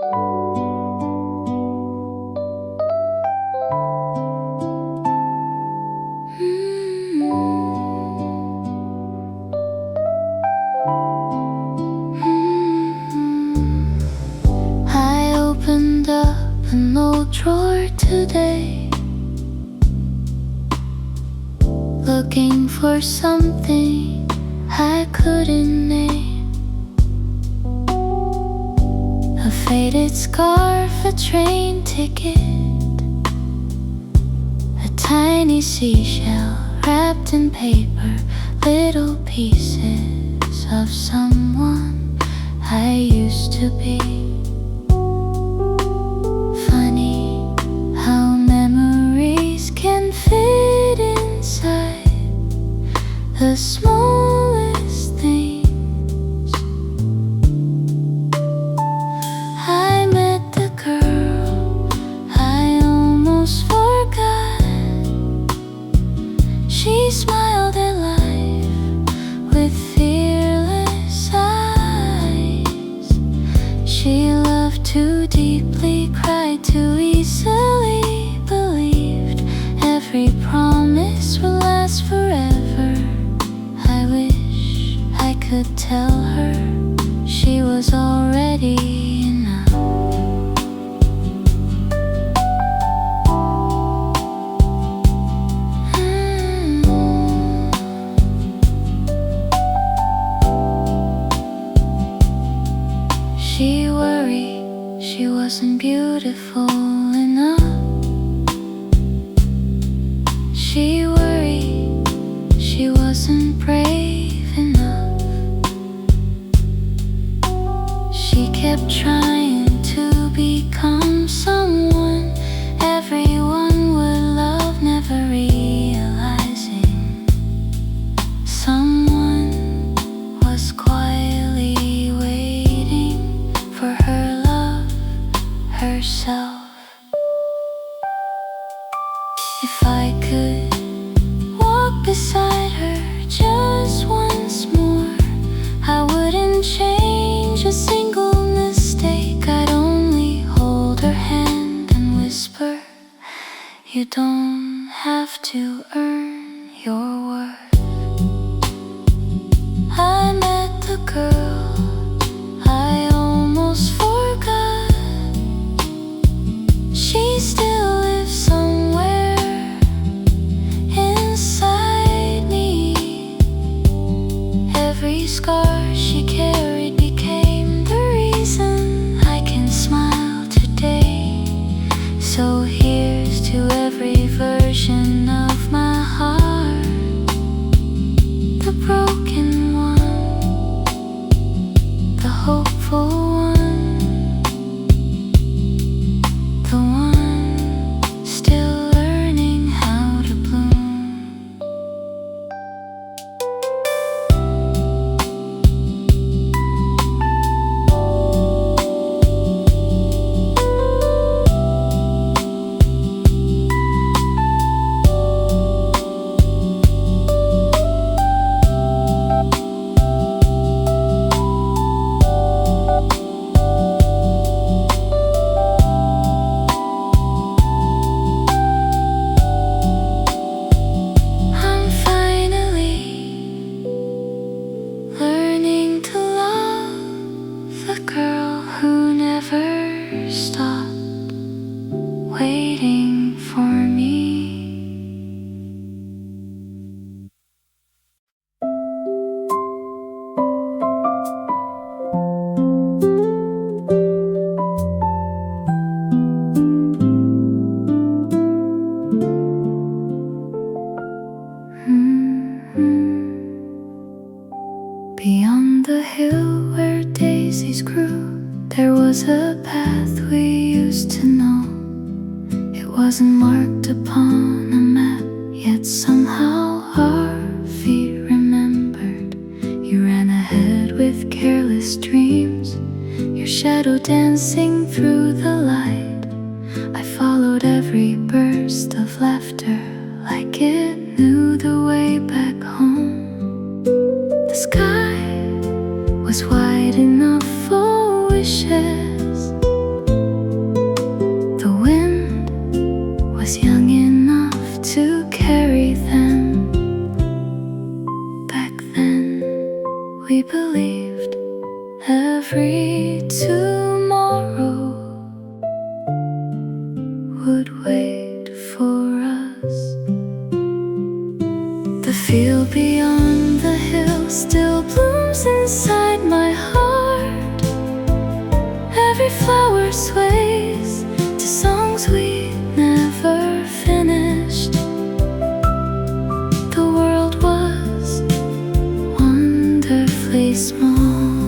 I opened up an old drawer today, looking for something I couldn't name. A faded scarf, a train ticket, a tiny seashell wrapped in paper, little pieces of someone I used to be. Funny how memories can fit inside the smallest things. I met the girl I almost forgot. She smiled at life with fearless eyes. She loved too deeply, cried too easily, believed every promise will last forever. I wish I could tell her she was already enough. She worried she wasn't beautiful enough. She worried she wasn't brave enough. She kept trying to become someone everyone would love, never realizing someone was quietly waiting for her love herself. If I could walk beside her just once more, I wouldn't change a single mistake. I'd only hold her hand and whisper, you don't have to earn your worth. I met the girl I almost forgot. She still lives somewhere inside me. Every scar she carried became the reason I can smile today. So here's to every version of my heart, the broken one, the hopeful one, the one still learning how to bloom. I'm finally learning to love the girl who never stopped waiting for me. Beyond the hill where daisies grew, there was a path we used to know. It wasn't marked upon a map, yet somehow our feet remembered. You ran ahead with careless dreams, your shadow dancing through the light. I followed every burst of laughter like it knew the way back home. The sky was wide enough for wishes, every flower sways to songs we never finished. The world was wonderfully small.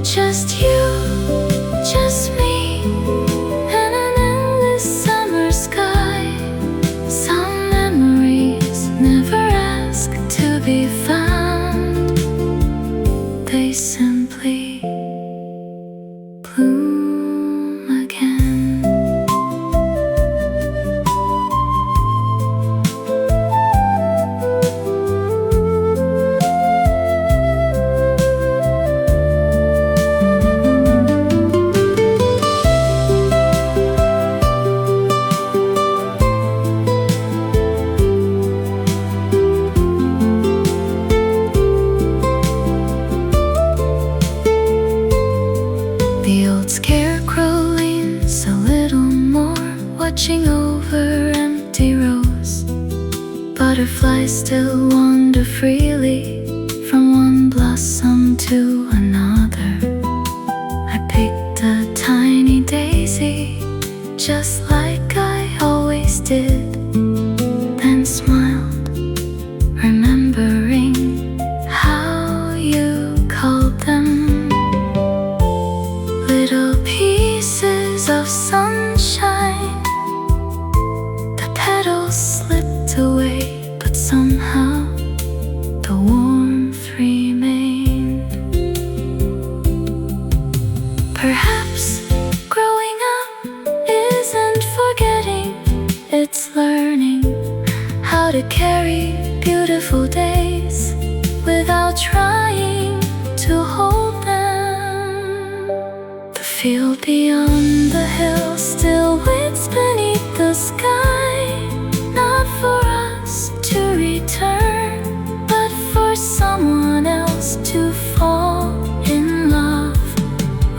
Just you, just me, and an endless summer sky. Some memories never ask to be found. They simply bloom again. The old scarecrow leans a little more, watching over empty rows. Butterflies still wander freely from one blossom to another. I picked a tiny daisy, just like I always did, then smiled, remembering how you called them. Little pieces of sunshine. The petals slipped away, but somehow the warmth remained. Perhaps growing up isn't forgetting, it's learning how to carry beautiful days without trying to hold them. The field beyond the hill still waits beneath the sky, not for us to return, but for someone else to fall in love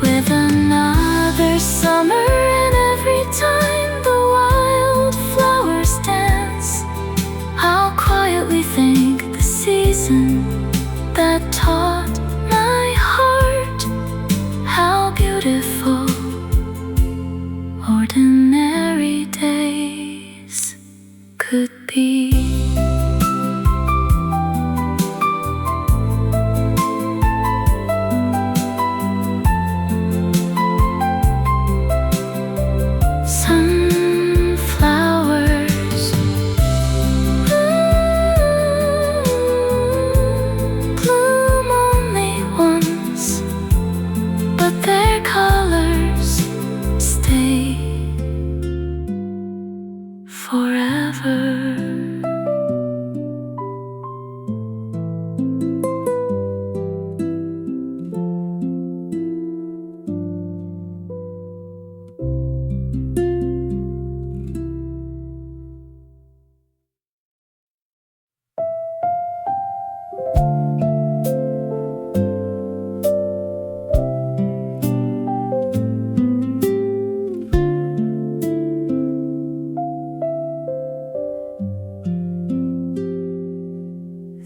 with another summer. And every time the wildflowers dance, I'll quietly thank the season that taught my heart how beautiful ordinary days could be. Sunflowers bloom only once, but their colors stay forever.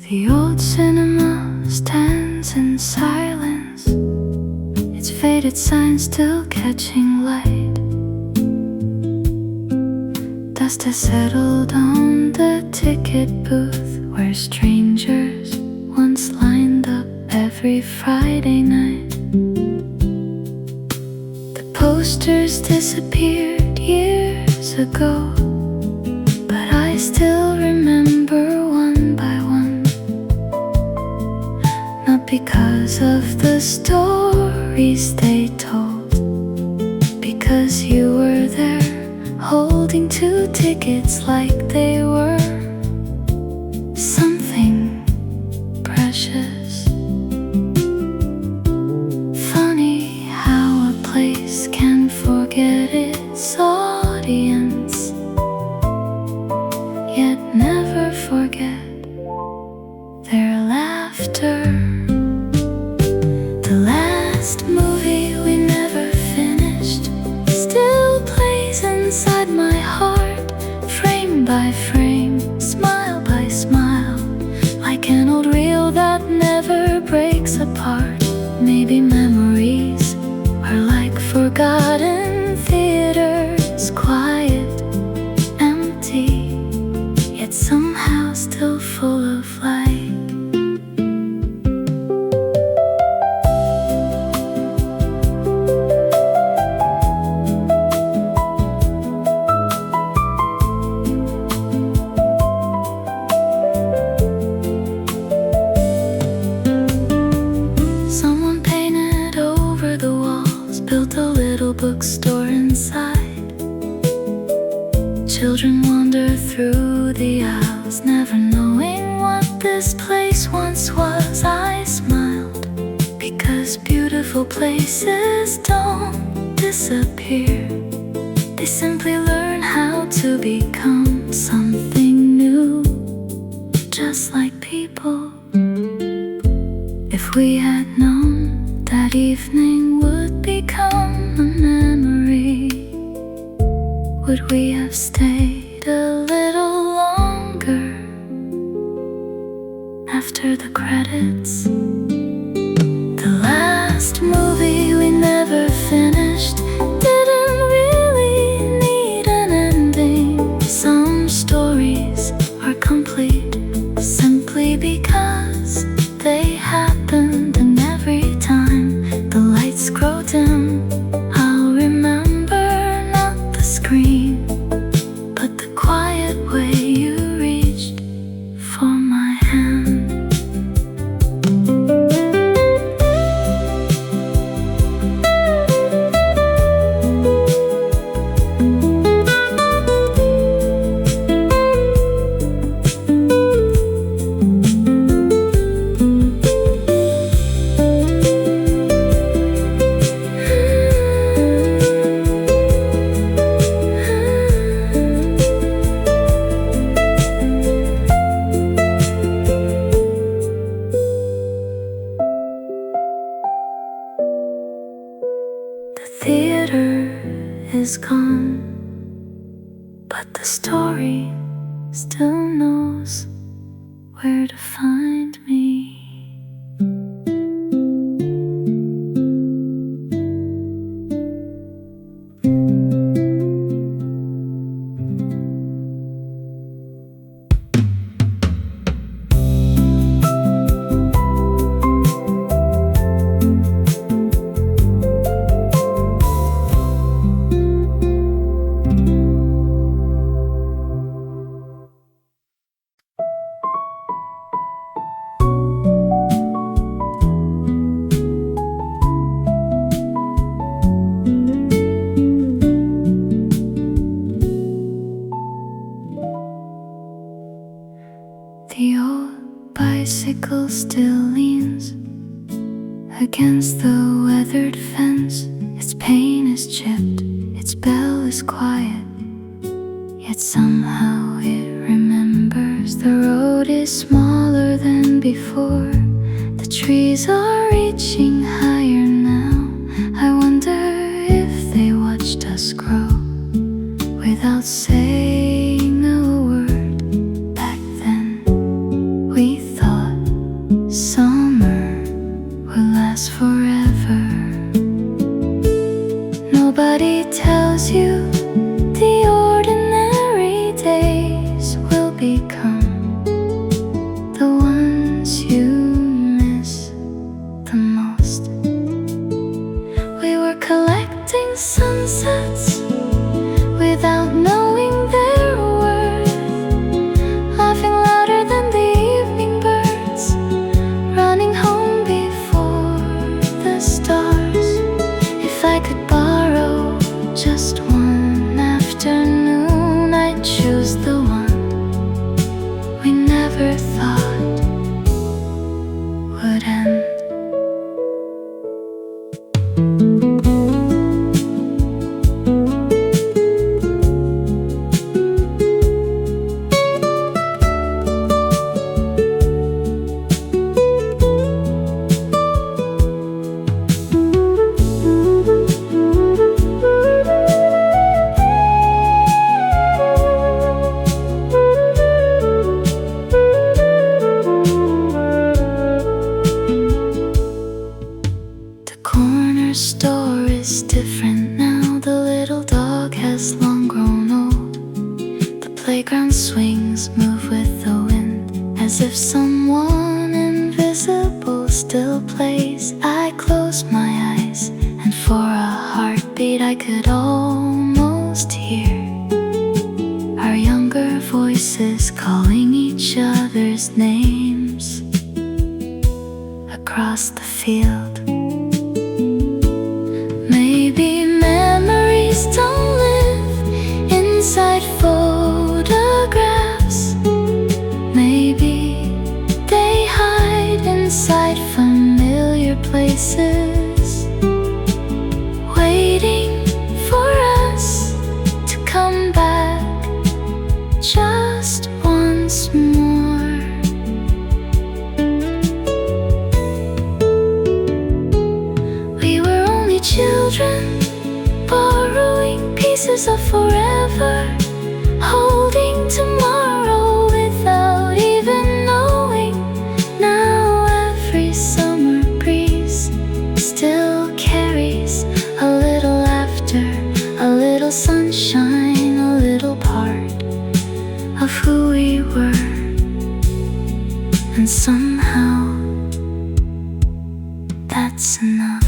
The old cinema stands in silence, its faded sign still catching light. Dust has settled on the ticket booth where strangers once lined up every Friday night. The posters disappeared years ago, but I still remember one by one. Not because of the stories they told, because you were there holding two tickets like they were something precious. Funny how a place can forget its audience, yet never forget their laughter. The last movie we never finished still plays inside my heart, frame by frame. built a little bookstore inside. Children wander through the aisles, never knowing what this place once was. I smiled, because beautiful places don't disappear. They simply learn how to become something new, just like people. If we had known that evening would become a memory, would we have stayed a little longer after the credits? The last movie we never finished didn't really need an ending. Some stories are complete simply because they happened, and every time the lights grow dim, I'll remember not the scream, but the quiet way you reached for my hand. Theater is gone, but the story still knows where to find me. The old bicycle still leans against the weathered fence. Its paint is chipped, its bell is quiet, yet somehow it remembers. The road is smaller than before. The trees are reaching higher now. I wonder if they watched us grow without saying a word. Back then we thought summer would last forever. Nobody tells you the ordinary days will become the ones you miss the most. We were collecting sunsets without knowing their worth, laughing louder than the evening birds, running home before the stars. If I could borrow just one afternoon, I'd choose the one we never thought would end. The corner store is different now. The little dog has long grown old. The playground swings move with the wind, as if someone invisible still plays. I close my eyes, and for a heartbeat I could almost hear our younger voices calling each other's names across the field. Maybe children, borrowing pieces of forever, holding tomorrow without even knowing. Now every summer breeze still carries a little laughter, a little sunshine, a little part of who we were. And somehow that's enough.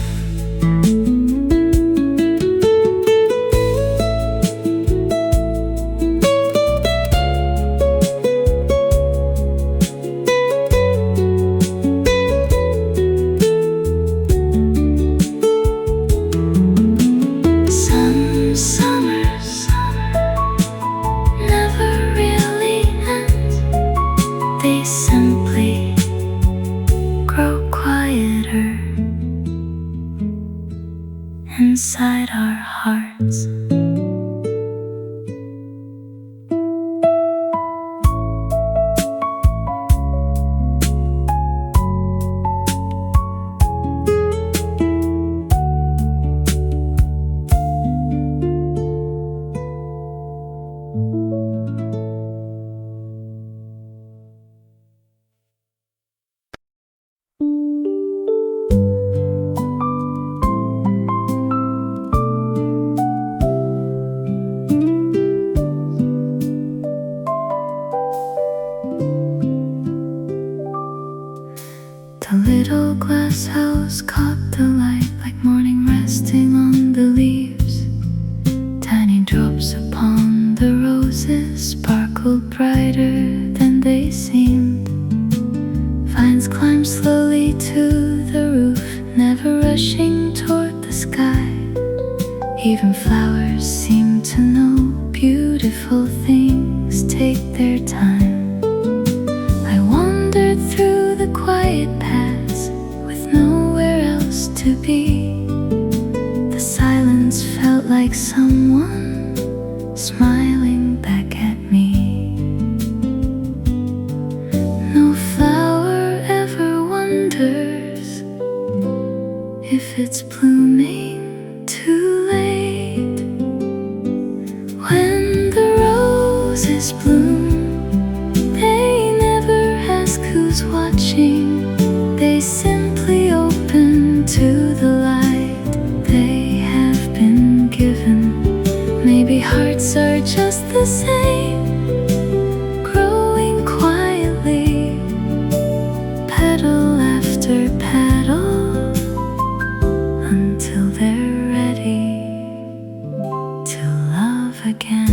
Some summers never really end. They simply grow quieter inside our hearts. The little glass house caught the light like morning resting on the leaves. Tiny drops upon the roses sparkled brighter than they seemed. Vines climbed slowly to the roof, never rushing toward the sky. Even flowers seemed to know beautiful things take their time. I wandered through the quiet paths with nowhere else to be. The silence felt like someone smiling back at me. No flower ever wonders if it's blooming too late. When the roses bloom, they never ask who's watching. They simply open to the light they have been given. Maybe hearts are just the same, growing quietly, petal after petal, until they're ready to love again.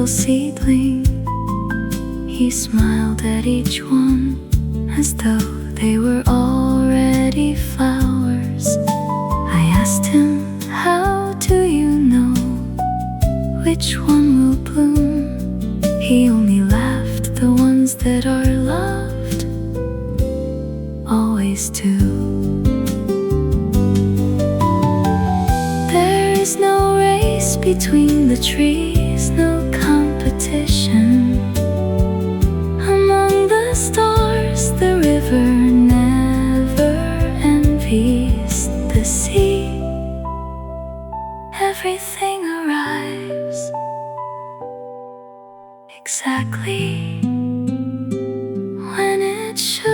Seedling, he smiled at each one as though they were already flowers. I asked him, how do you know which one will bloom? He only laughed, the ones that are loved always do. There is no race between the trees, no competition among the stars. The river never envies the sea. Everything arrives exactly when it should.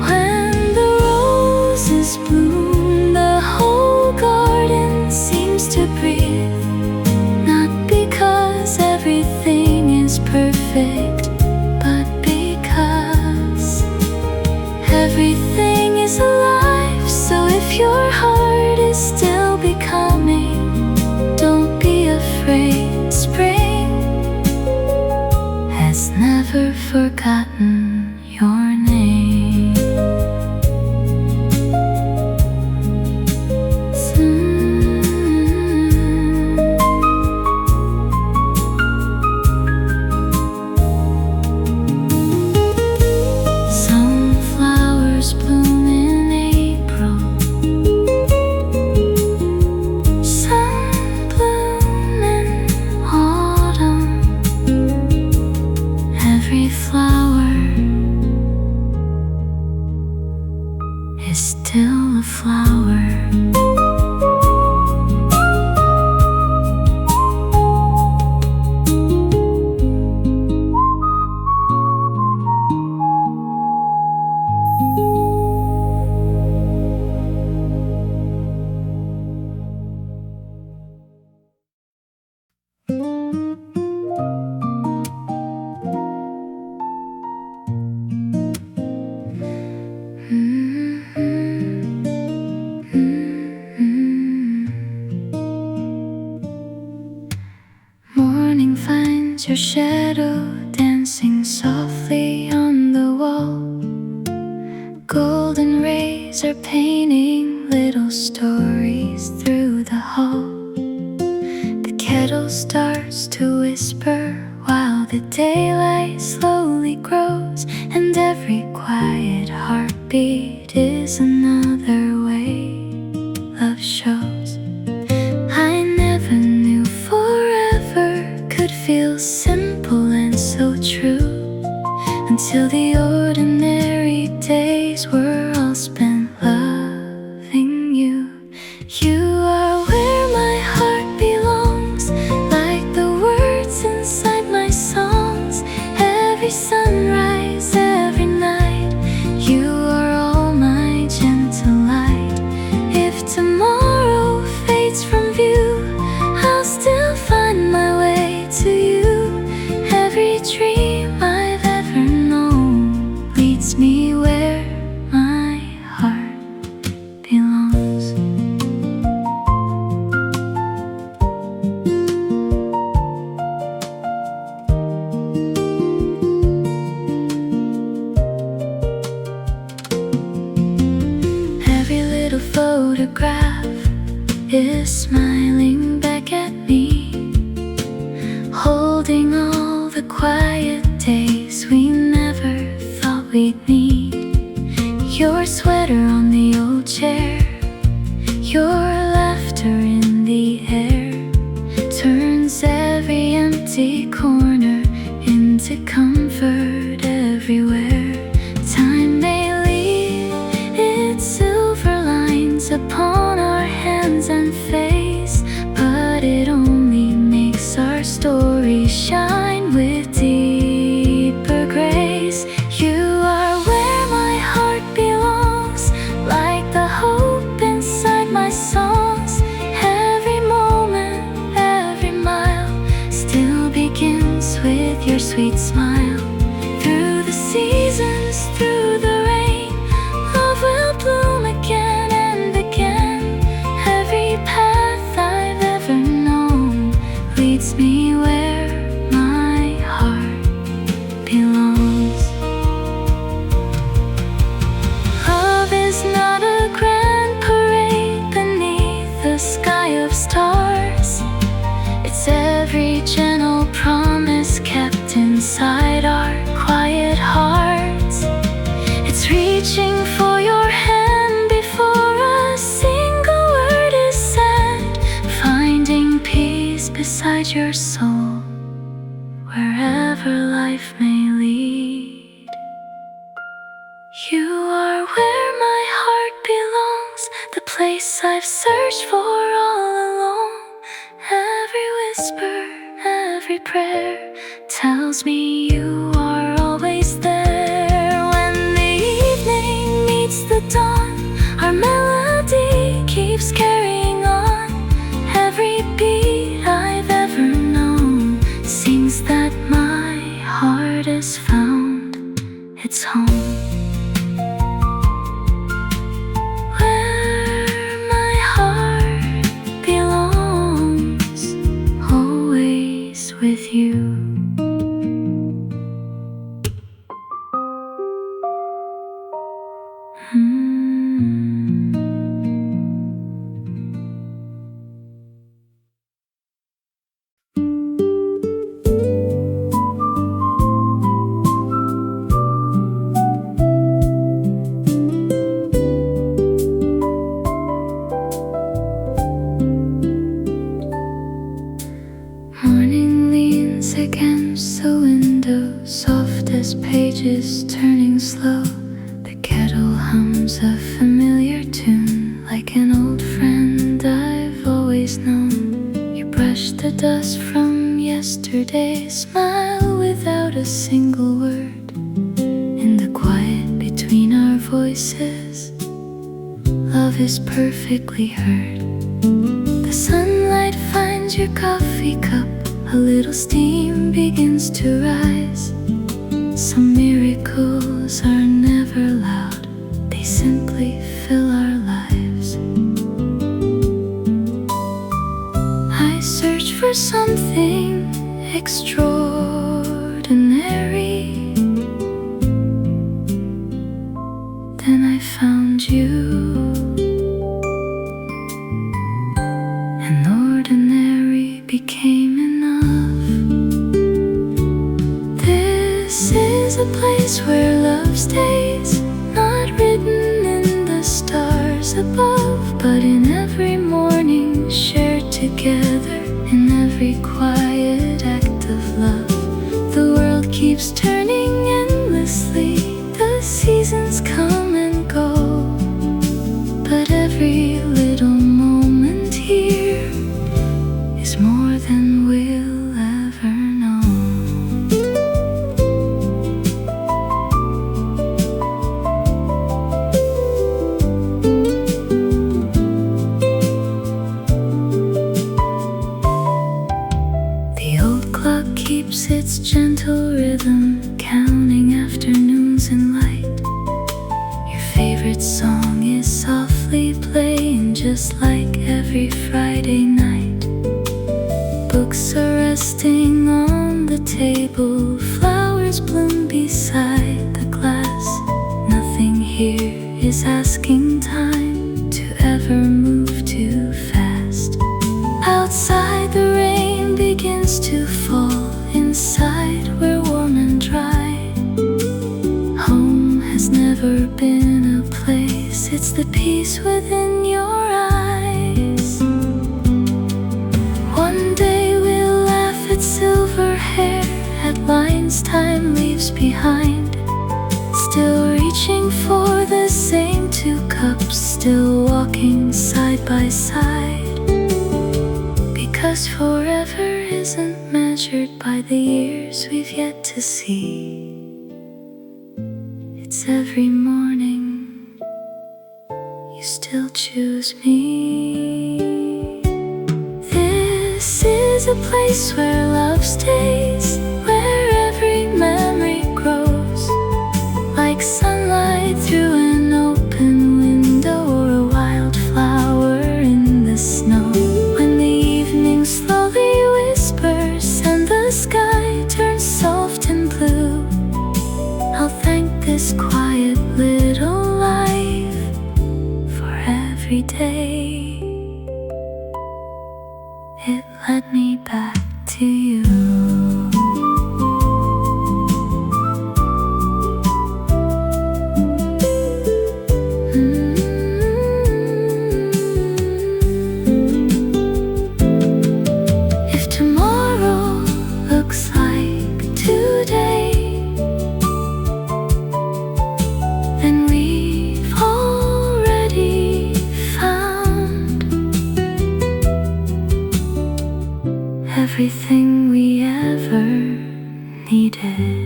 When the roses bloom, the whole garden seems to breathe. Everything is perfect, but because everything is alive. So if your heart is still becoming, don't be afraid. Spring has never forgotten your name. is your shadow dancing softly on the wall. Golden rays are painting little stories through the hall. The kettle starts to whisper while the daylight slowly grows, and every quiet heartbeat is another way love shows. I never knew forever could feel simple and so true, until the ordinary days were all spent loving you. You are where my heart belongs, like the words inside my songs. Every sunrise, every night, you are all my gentle light. If tomorrow fades from view, I'll still find my way to you. Every dream I've ever known leads me where my heart belongs. Every little photograph is smiling back at me, holding all the quiet days we never thought we'd need. Your sweater on the old chair, your laughter in the air, turns every empty corner into comfort everywhere. Time may leave its silver lines upon our hands and face, but it only makes our story shine with deeper grace. You are where my heart belongs, like the hope inside my songs. Every moment, every mile still begins with your sweet smile. Through the seasons, through the rain, love will bloom again and again. Every path I've ever known leads me where my heart belongs. Love is not a grand parade beneath the sky of stars. It's every gentle promise kept inside our quiet hearts. It's reaching for your hand before a single word is said, finding peace beside your soul wherever life may lead. You are where my heart belongs, the place I've searched for all along. Every whisper, every prayer tells me you are always there. When the evening meets the dawn, our melody keeps carrying on. Every beat I've ever known sings that my heart has found its home. Where my heart belongs, always with you. Morning leans against the window, soft as pages turning slow. The kettle hums a familiar tune, like an old friend I've always known. You brush the dust from yesterday, smile without a single word. In the quiet between our voices, love is perfectly heard. The sunlight finds your coffee cup, a little steam begins to rise. Some miracles are never loud, they simply fill our lives. I search for something extraordinary, place where love stays, not written in the stars above, but in every morning shared together, in every quiet act of love. The world keeps turning endlessly, the seasons come and go, but every little moment here is more than we'll ever know. The old clock keeps its gentle rhythm, counting afternoons in light. Your favorite song is softly playing, just like every Friday night. Books are resting on the table, flowers bloom beside the glass. Nothing here is asking time to ever move too fast. Outside the rain begins to fall, inside we're warm and dry. Home has never been a place, it's the peace within your eyes. One day we'll laugh at silver hair, at lines time leaves behind. Still reaching for the same two cups, still walking side by side. Because forever isn't measured by the years we've yet to see. It's every morning you still choose me. This is a place where love stays, where every memory grows, like sunlight through an open window, or a wildflower in the snow. When the evening slowly whispers and the sky turns soft and blue, I'll thank this quiet little life for every day it led me back to you. If tomorrow looks like today, then we've already found everything we ever needed.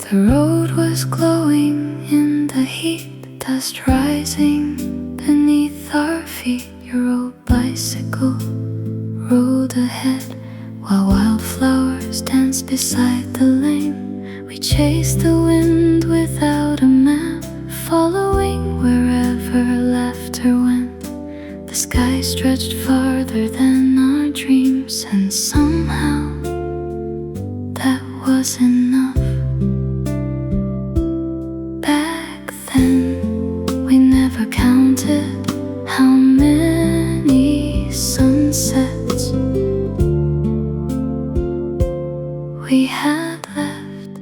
The road was glowing in the heat, the dust rising beneath our feet. Your old bicycle rode ahead while wildflowers danced beside the lane. We chased the wind without a map, following wherever laughter went. The sky stretched farther than our dreams, and somehow that was enough. Back then, we never counted how many sunsets we had left.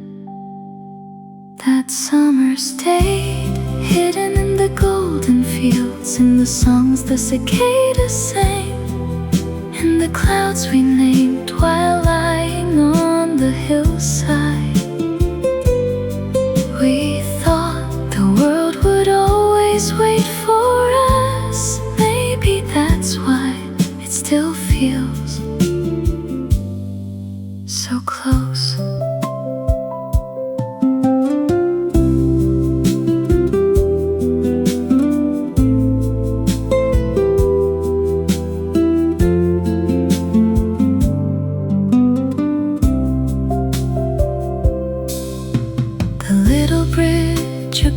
That summer stayed hidden in the golden fields, in the songs the cicadas sang, in the clouds we named while lying on the hillside. We thought the world would always wait for us. Maybe that's why it still feels so close.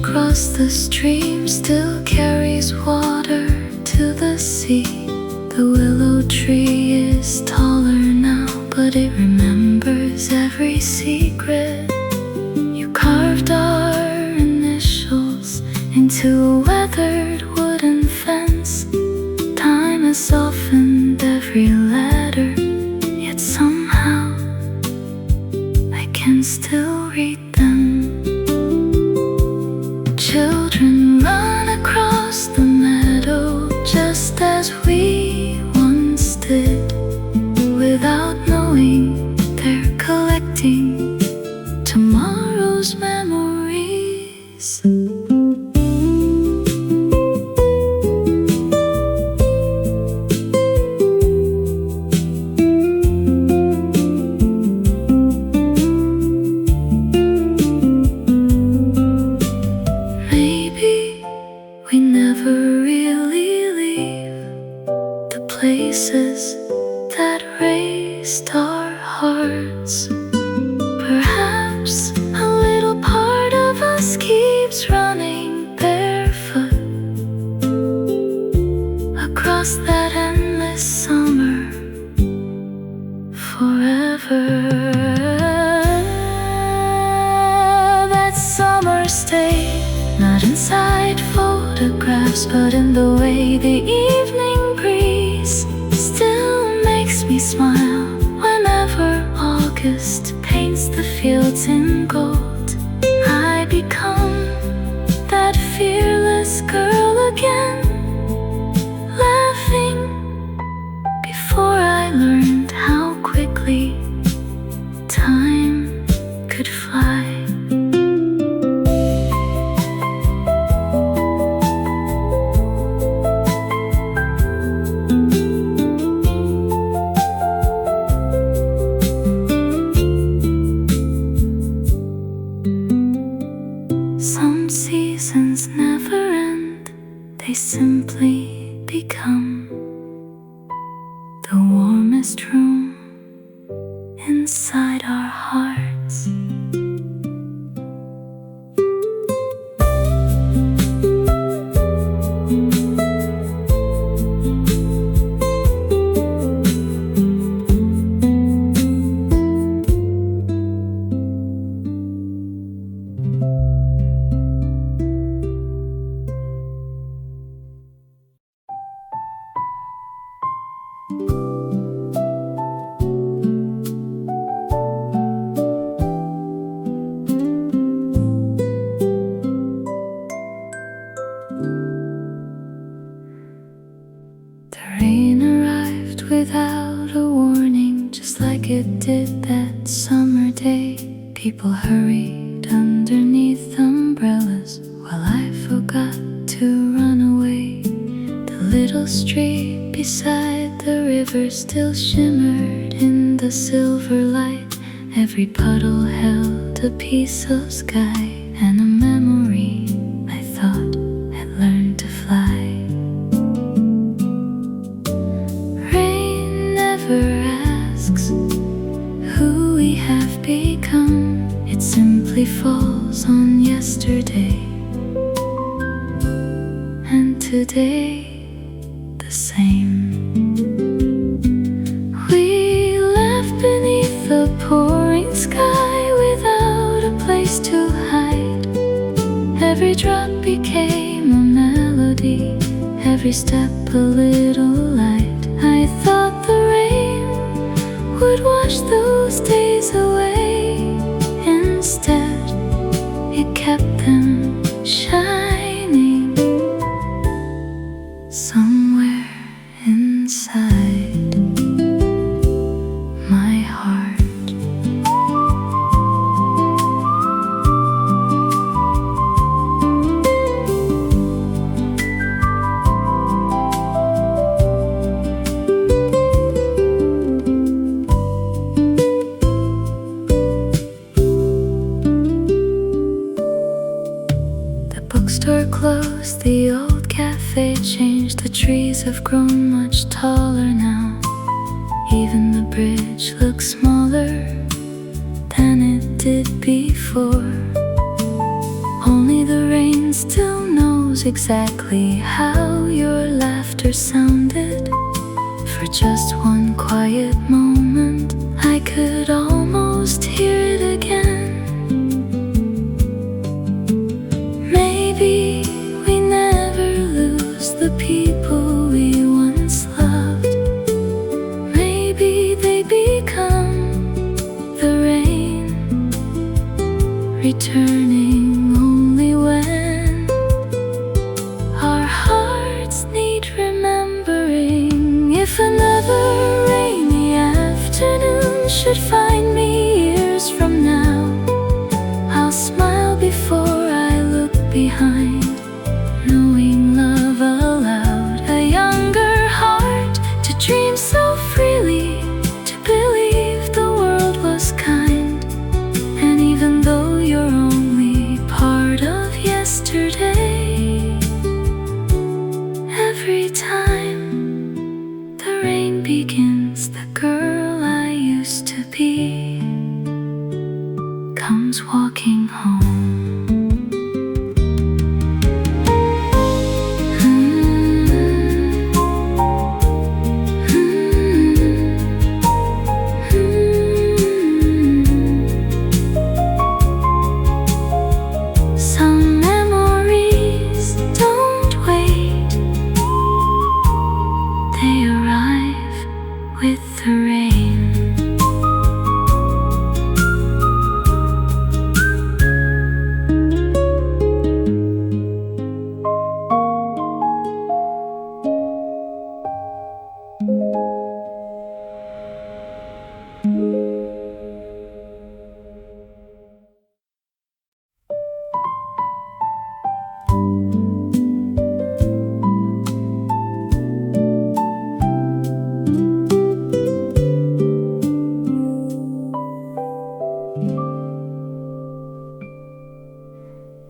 across the stream still carries water to the sea. The willow tree is taller now, but it remembers every secret. You carved our initials into a weathered wooden fence. Time has softened every letter, yet somehow I can still read them. Children run across the meadow just as we once did, without knowing they're collecting tomorrow's memories. Maybe we never really leave the places that raised our hearts. Perhaps a little part of us keeps running barefoot across that endless summer forever. That summer stayed not inside photographs, but in the way the evening breeze still makes me smile whenever August paints the fields in gold. I become that fearless girl again, laughing before I learned how quickly time could fly. Some seasons never end, they simply become the warmest room inside our hearts. The rain arrived without a warning, just like it did that summer day. People hurried underneath umbrellas while I forgot to run away. The little street beside the river still shimmered in the silver light. Every puddle held a piece of sky and a memory I thought had learned to fly. Rain never asks who we have become, it simply falls on yesterday and today the same. We left beneath the pouring sky without a place to hide. Every drop became a melody, every step a little light. I thought the rain would wash those days away. Instead, it kept them shining somewhere inside my heart. Bookstore closed, the old cafe changed. The trees have grown much taller now. Even the bridge looks smaller than it did before. Only the rain brain still knows exactly how your laughter sounded. For just one quiet moment, I could almost hear it again. Maybe we never lose the people we once loved. Maybe they become the rain, returning only when our hearts need remembering. If another rainy afternoon should find me years from now, I'll smile before I look behind, knowing love allowed a younger heart to dream so freely, to believe the world was kind. And even though you're only part of yesterday, every time the rain begins, the girl I used to be comes walking home. Some memories don't wait, they arrive with the rain.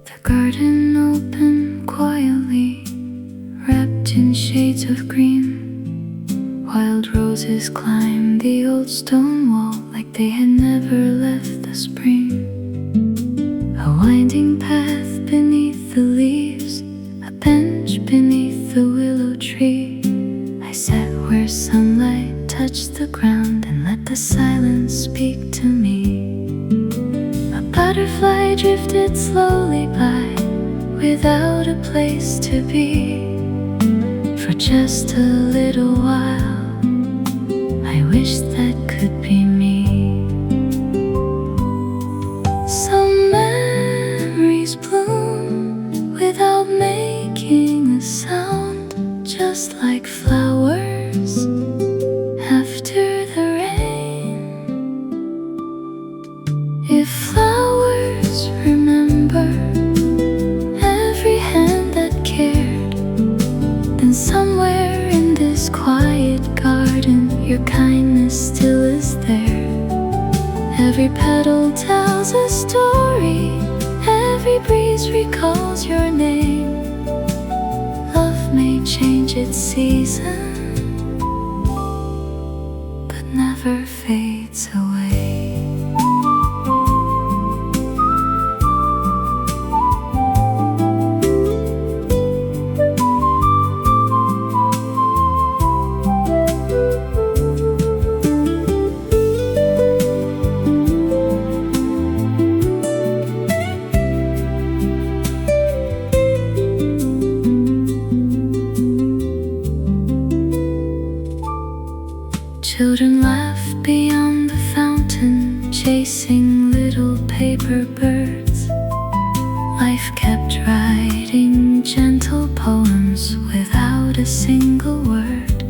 The garden opened quietly, wrapped in shades of green. Wild roses climbed the old stone wall like they had never left the spring. A winding path beneath the leaves, a bench beneath the willow tree. I sat where sunlight touched the ground and let the silence speak to me. A butterfly drifted slowly by, without a place to be. For just a little while, I wish that could be me. Some memories bloom without making a sound, just like flowers after the rain. If flowers remember every hand that cared, then somewhere in this quiet garden your kindness still is there. Every petal tells a story, every breeze recalls your name. Love may change its season, but never fades away. Children laugh beyond the fountain, chasing little paper birds. Life kept writing gentle poems without a single word.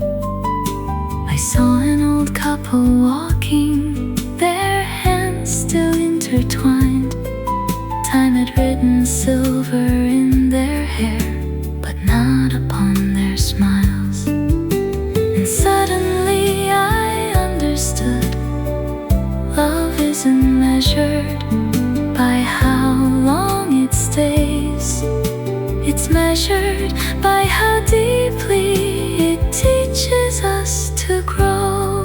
I saw an old couple walking, their hands still intertwined. Time had written silver in their hair, but not upon their smiles. And suddenly I understood, love isn't measured by how long it stays. It's measured by how deeply it teaches us to grow.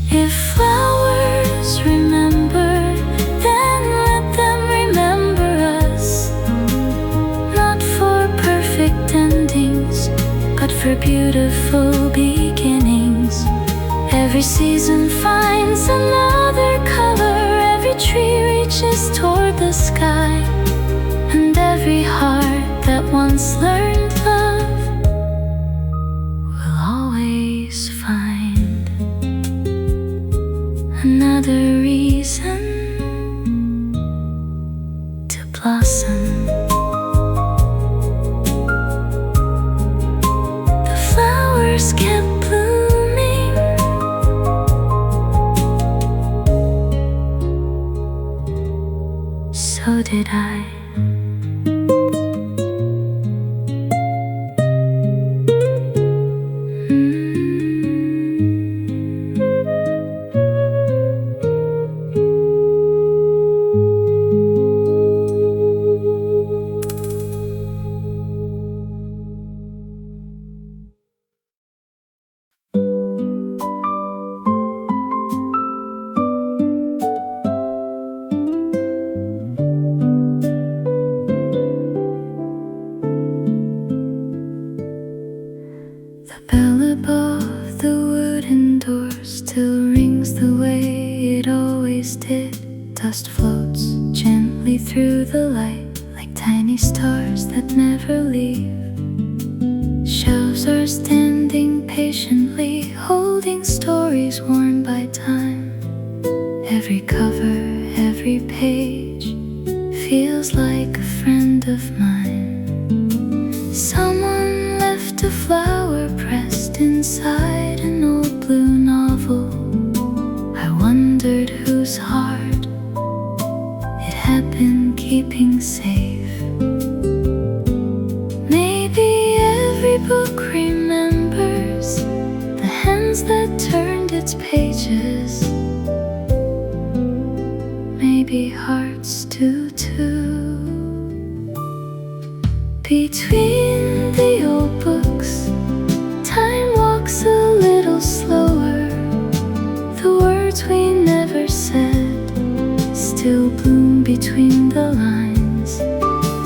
If flowers remember, then let them remember us. Not for perfect endings, but for beautiful beginnings. Every season finds another color, every tree reaches toward the sky, and every heart that once learned love will always find another reason to blossom. The flowers kept blooming, so did I. The bell above the wooden door still rings the way it always did. Dust floats gently through the light like tiny stars that never leave. Shelves are standing patiently, holding stories worn by time. Every cover, every page feels like a friend of mine. Someone left a flower pressed inside an old blue novel. I wondered whose heart it had been keeping safe. Maybe every book remembers the hands that turned its pages. Maybe hearts do too. Between the old books, time walks a little slower. The words we never said still bloom between the lines.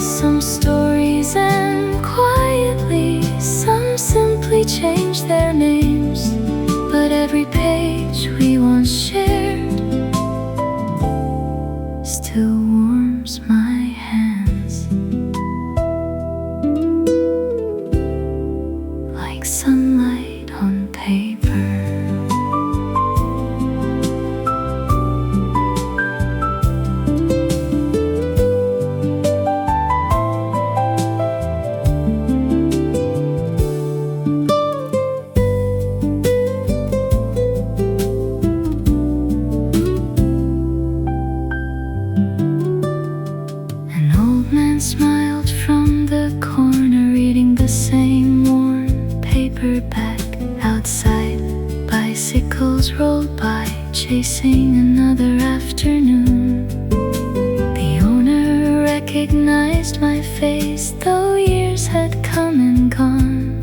Some stories end quietly, some simply change their names. But every page we once shared still warms my hands like sunlight on paper. An old man smiled from the corner, reading the same worn paperback. Outside, bicycles rolled by, chasing another afternoon. The owner recognized my face, though years had come and gone.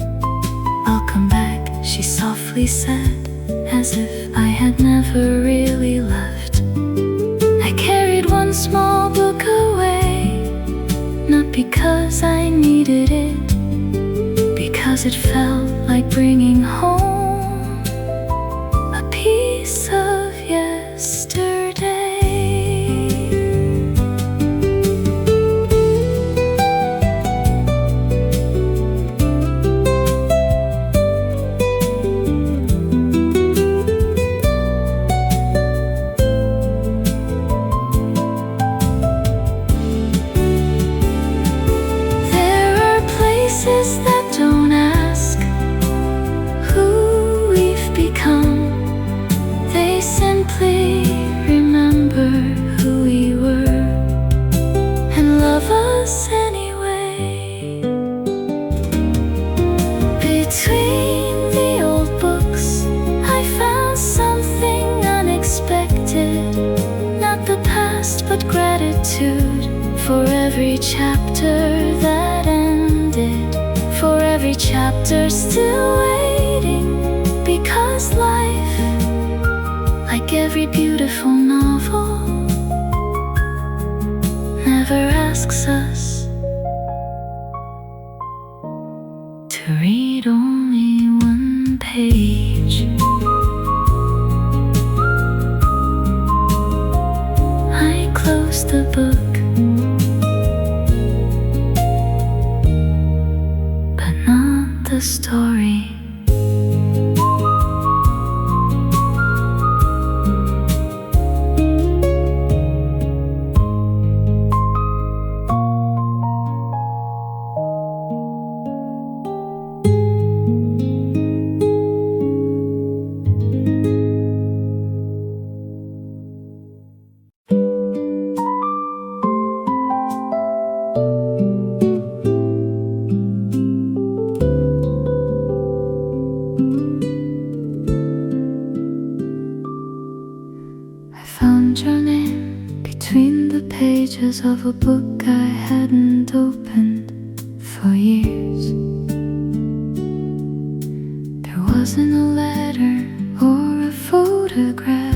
Welcome back, she softly said, as if I had never really left. I carried one small book away, not because I needed it, because it felt like bringing home a piece of yesterday. There are places that don't ask who we've become. They simply remember who we were and love us anyway. Between the old books, I found something unexpected. Not the past, but gratitude for every chapter that ended, for every chapter still waiting, because life every beautiful novel never asks us to read only one page. I close the book, but not the story. Pages of a book I hadn't opened for years. There wasn't a letter or a photograph,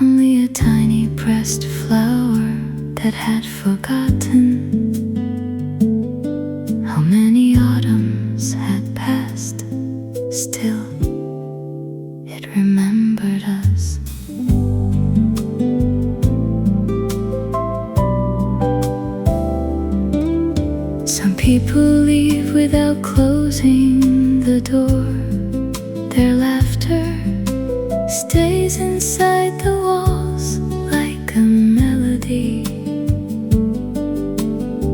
only a tiny pressed flower that had forgotten how many autumns had passed. Still, it remembered us. People leave without closing the door. Their laughter stays inside the walls like a melody.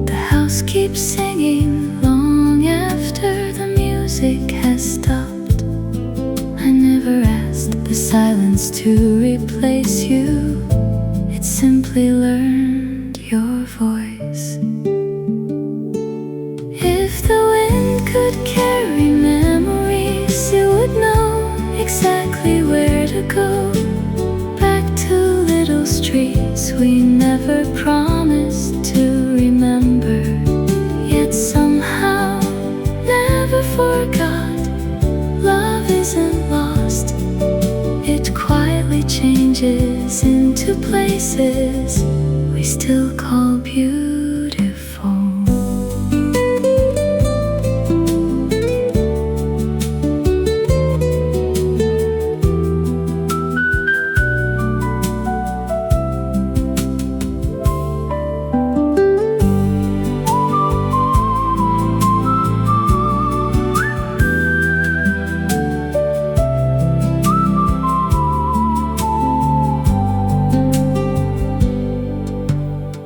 The house keeps singing long after the music has stopped. I never asked the silence to replace you. It simply learned your voice. If the wind could carry memories, it would know exactly where to go. Back to little streets we never promised to remember, yet somehow never forgot. Love isn't lost, it quietly changes into places we still call beautiful.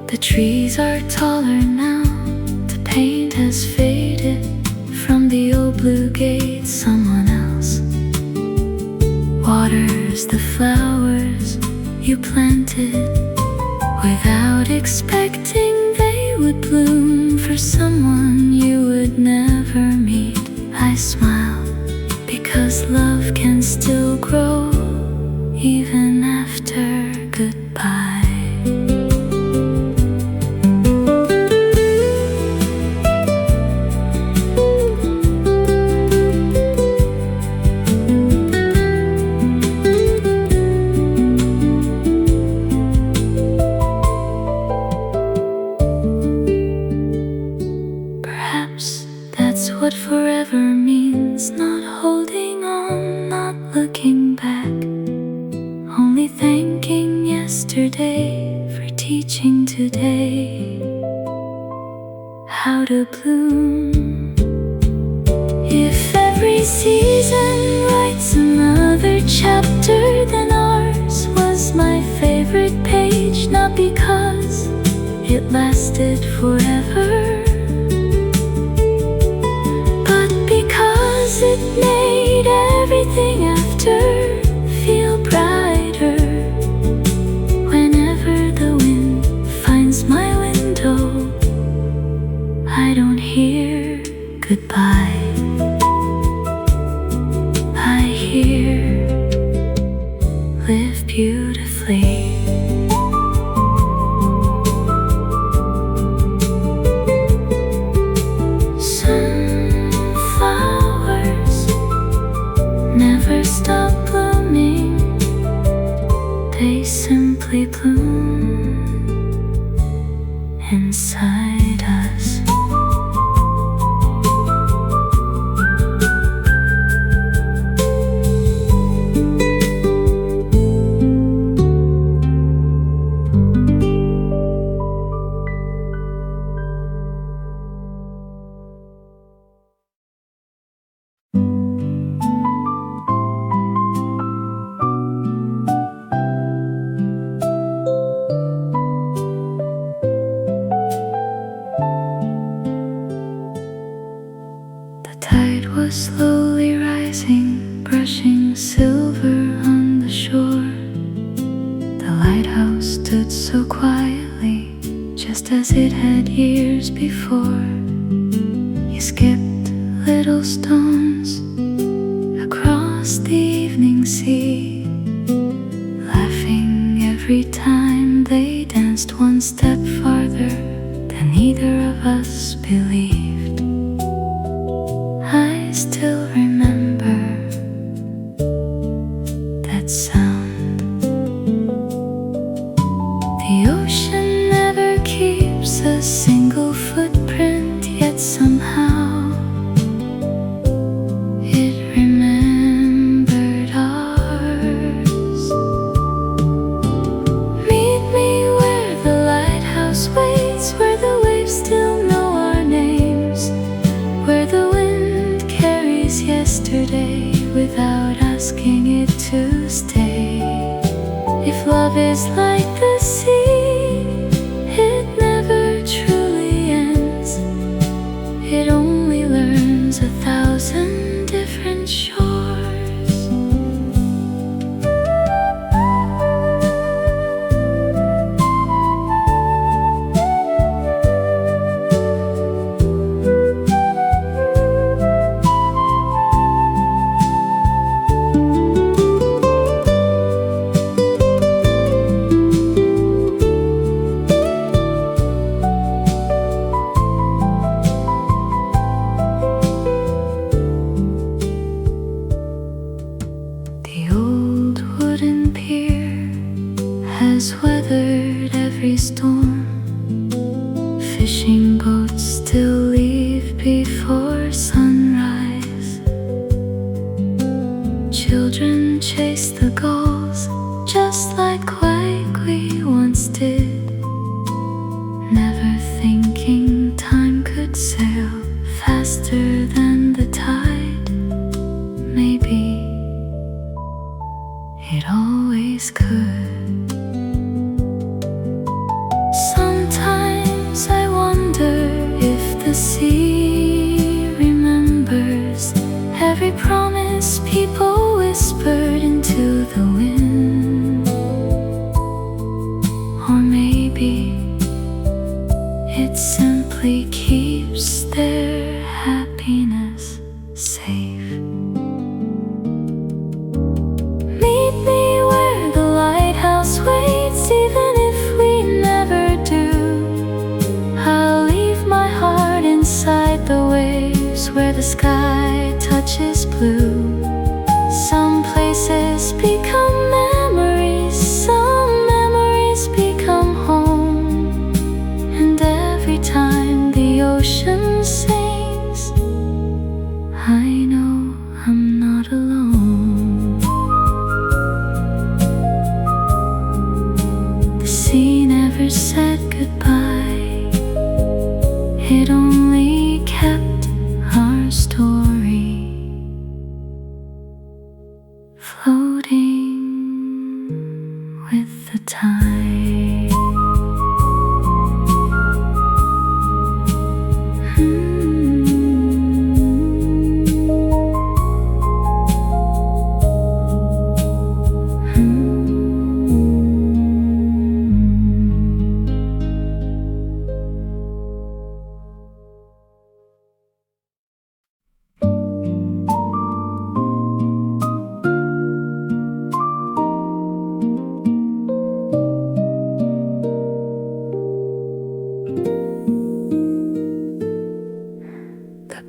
The trees are taller now, the paint has faded from the old blue gate. Someone else waters the flowers you planted without expecting they would bloom for someone you would never meet. I smile because love can still grow even after goodbye. What forever means, not holding on, not looking back, only thanking yesterday for teaching today how to bloom. If every season writes another chapter, then ours was my favorite page, not because it lasted forever, it made everything after feel brighter. Whenever the wind finds my window, I don't hear goodbye, I hear live beautifully. Stop blooming. they simply bloom inside us. Slowly rising, brushing silver on the shore. The lighthouse stood so quietly, just as it had years before. You skipped little stones across the evening sea, laughing every time they danced one step farther than either of us believed. I still remember that sound. The ocean never keeps a single footprint, yet somehow it remembered ours. Meet me where the lighthouse waits, where the waves still know our names, where the yesterday without asking it to stay. If love is like the sea, it never truly ends. It only learns 1,000 different shores. Has weathered every storm. Fishing boats still leave before sunrise. Children chase the gulls just like we once did, never thinking time could sail faster than the tide. Maybe it always could. Sometimes I wonder if the sea remembers every promise people whispered into the wind. Or maybe it simply keeps their happiness safe. Meet me where the lighthouse waits, even if we never do. I'll leave my heart inside the waves where the sky touches blue. Some places become memories, some memories become home. And every time the ocean sings, I know I'm not alone. The sea never said goodbye, it only kept our story floating with the tide.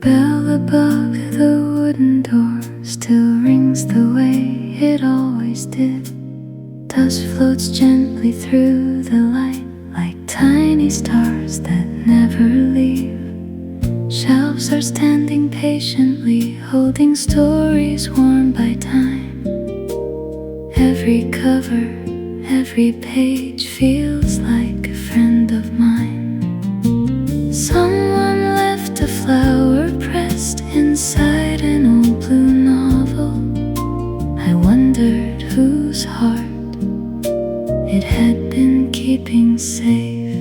bell above the wooden door still rings the way it always did. Dust floats gently through the light like tiny stars that never leave. Shelves are standing patiently, holding stories worn by time. Every cover, every page feels like a friend of mine. Someone left a flower pressed inside an old blue novel. I wondered whose heart it had been keeping safe.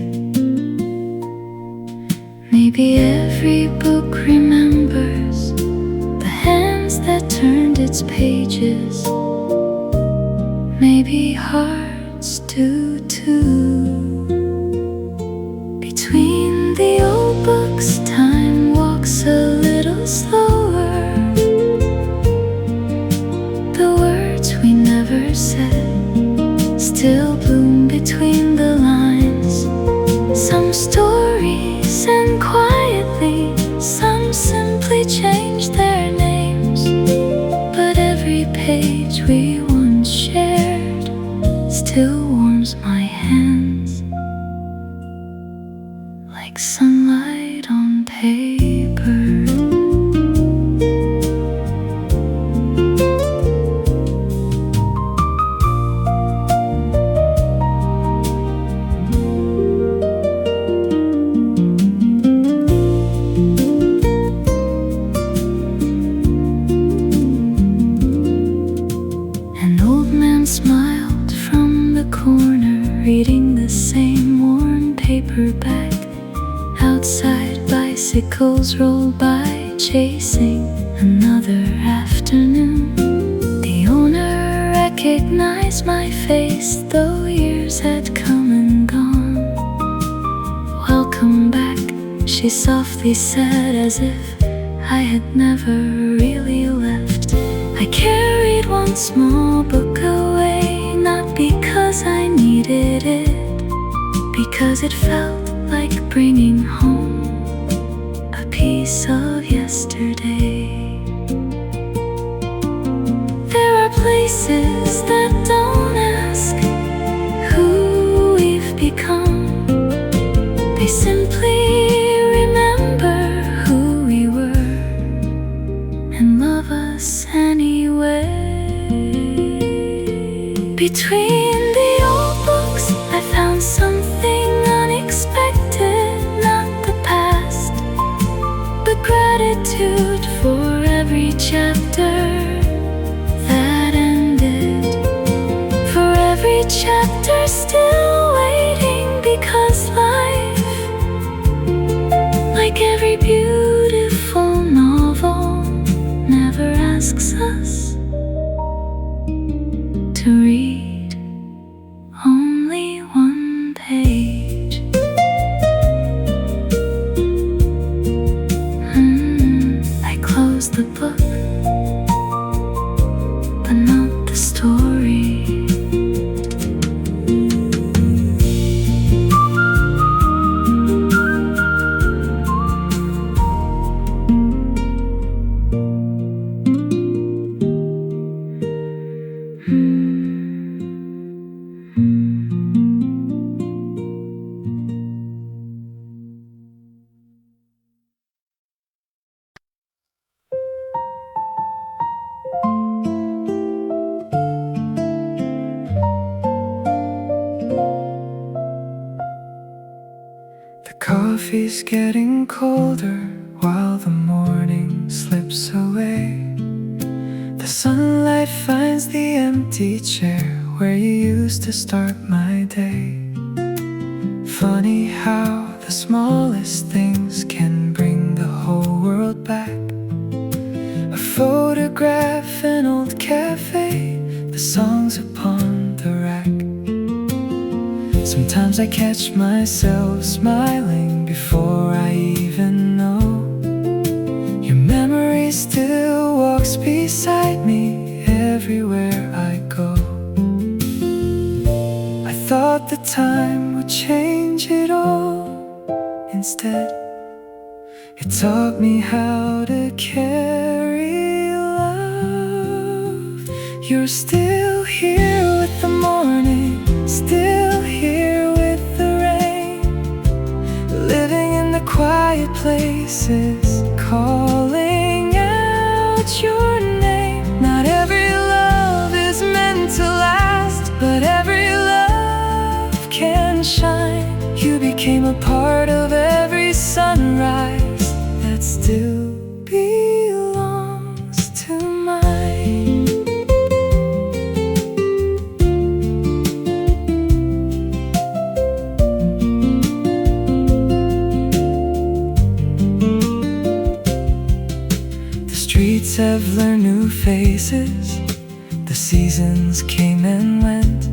Maybe every book remembers the hands that turned its pages. Maybe hearts do too. Between the old books, time walks a little slower. The words we never said still bloom between the lines. Some stories end quietly, some simply change their names. But every page we once shared still warms my hands like sunlight on paper. Smiled from the corner, reading the same worn paperback. Outside, bicycles roll by, chasing another afternoon. The owner recognized my face, though years had come and gone. Welcome back, she softly said, as if I had never really left. I carried one small book away, not because I needed it, because it felt like bringing home a piece of yesterday. There are places that don't ask who we've become. They simply remember who we were and love us anyway. Between the old books, I found something unexpected, not the past, but gratitude for every chapter that ended, for every chapter still waiting, because life, like every beautiful novel, never asks us to read only one page. I closed the book, but not the story. Coffee's getting colder while the morning slips away. The sunlight finds the empty chair where you used to start my day. Funny how the smallest things can bring the whole world back. A photograph, an old cafe, the songs upon the rack. Sometimes I catch myself smiling before I even know. Your memory still walks beside me everywhere I go. I thought the time would change it all. Instead, it taught me how to carry love. You're still here with the morning, still here with the rain, living in the quiet places, calling out your name. Not every love is meant to last, but every love can shine. You became a part of every sunrise that still belongs to mine. The streets have learned new faces, the seasons came and went.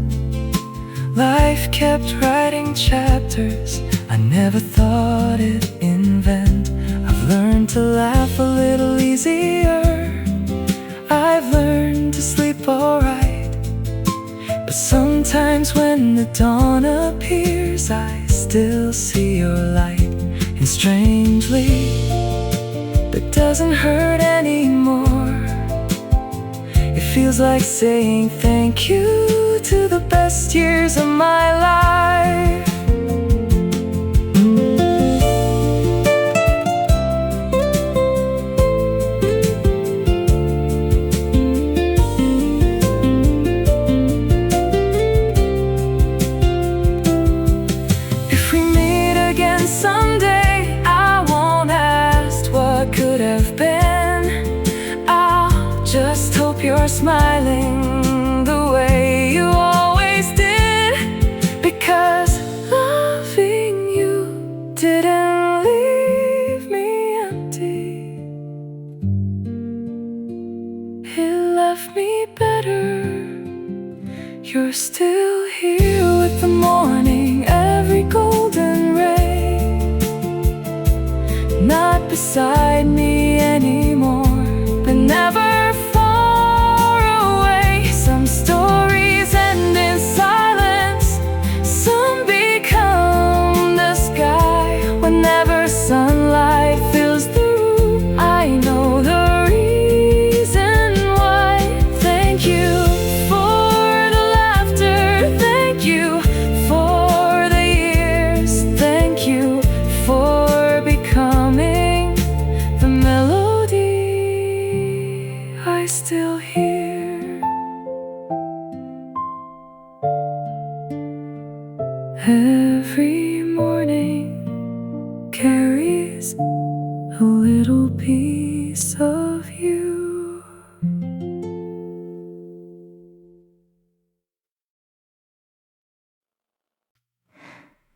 Life kept writing chapters I never thought it'd invent. I've learned to laugh a little easier, I've learned to sleep alright. But sometimes when the dawn appears, I still see your light. And strangely, it doesn't hurt anymore. It feels like saying thank you to the best years of my life. If we meet again someday, I won't ask what could have been. I'll just hope you're smiling the way you always did, because loving you didn't leave me empty. It left me better. You're still here with the morning, every golden ray. Not beside me anymore, but never far away. Some stories end in silence, some become the sky. Whenever sunlight fills the room, I know the reason why. Thank you for the laughter, thank you for the years, thank you for becoming the melody I still hear. Every morning carries a little piece of you.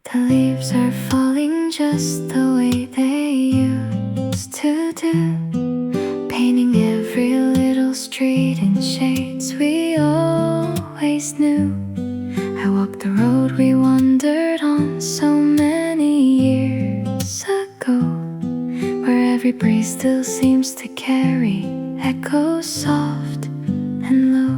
The leaves are falling just the way they used to do, painting every little street in shades we always knew. I walked the road we wandered on so many years ago, where every breeze still seems to carry echoes soft and low.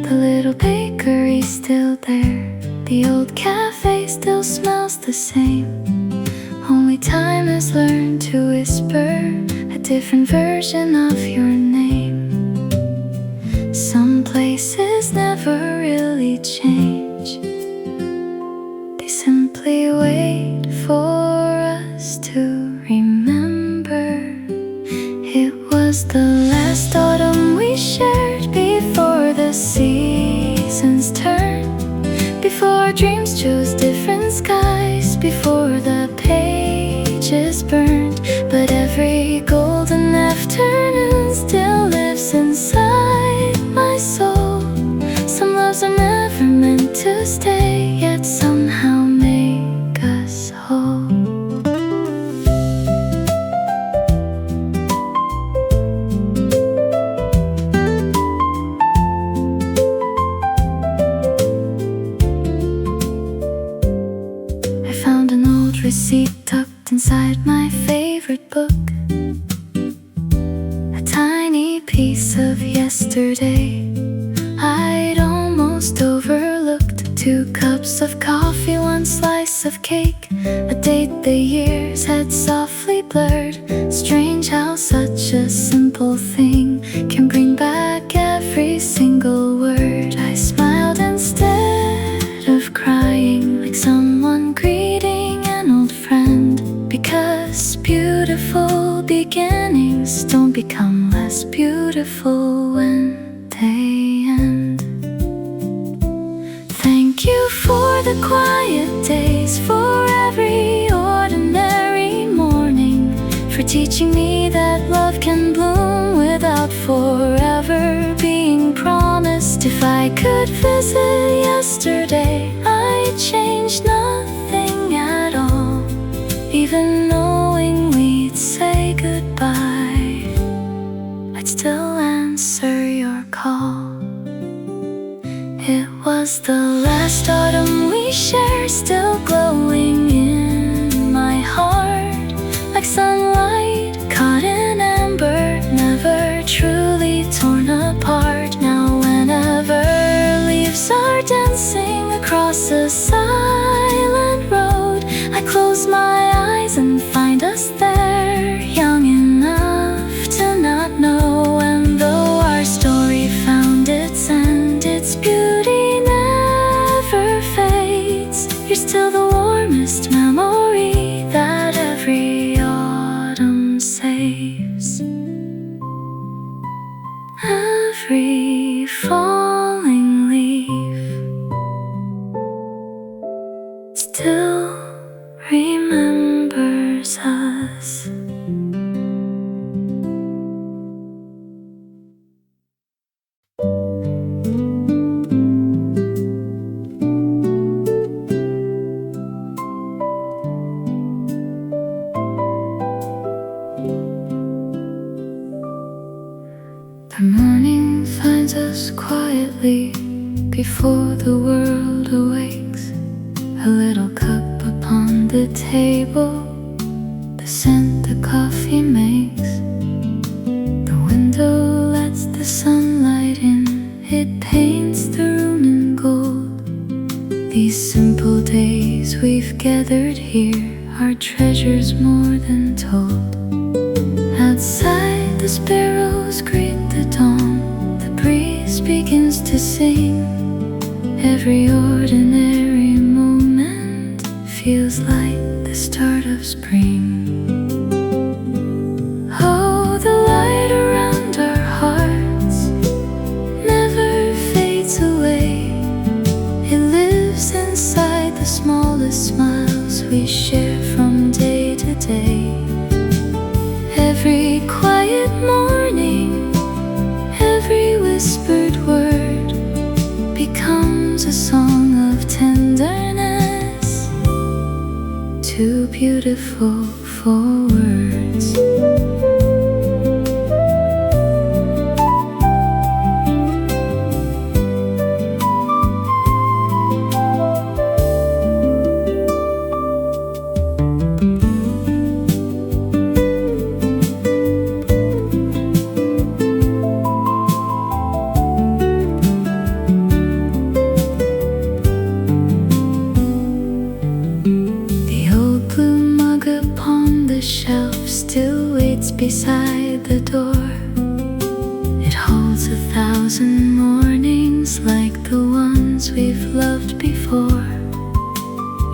The little bakery's still there, the old cafe still smells the same. Only time has learned to whisper a different version of your name. Some places never really change, they simply wait for us to remember. It was the last autumn we shared before the seasons turned, before dreams chose different skies, before the pages burned. But every golden afternoon still lives inside my soul. Some loves are never meant to stay, yet somehow make us whole. I found an old receipt tucked inside my favorite book, a tiny piece of yesterday I'd almost overlooked. 2 cups of coffee, 1 slice of cake, a date the years had softly blurred. Strange how such a simple thing can bring back every single word. I smiled and stared wonderful when they end. Thank you for the quiet days, for every ordinary morning, for teaching me that love can bloom without forever being promised. If I could visit yesterday, I'd change nothing at all, even knowing we'd say goodbye. I'd still answer your call. It was the last autumn we shared, still glowing in my heart, like sunlight caught in amber, never truly torn apart. Now whenever leaves are dancing across a silent road, I close my eyes and find us there, young enough to not know. And though our story found its end, its beauty never fades. You're still the warmest memory that every autumn saves. Every falling leaf still remembers us. The morning finds us quietly before the world awakes. A little cup upon the table, the scent the coffee makes. The window lets the sunlight in, it paints the room in gold. These simple days we've gathered here are treasures more than told. Outside the sparrows greet the dawn, the breeze begins to sing. Every ordinary moment feels like the start of spring. Oh, the light around our hearts never fades away. It lives inside the smallest smiles we share from day to day. Every quiet morning, every whispered word becomes a song of tenderness, too beautiful for words. Beside the door, it holds 1,000 mornings like the ones we've loved before.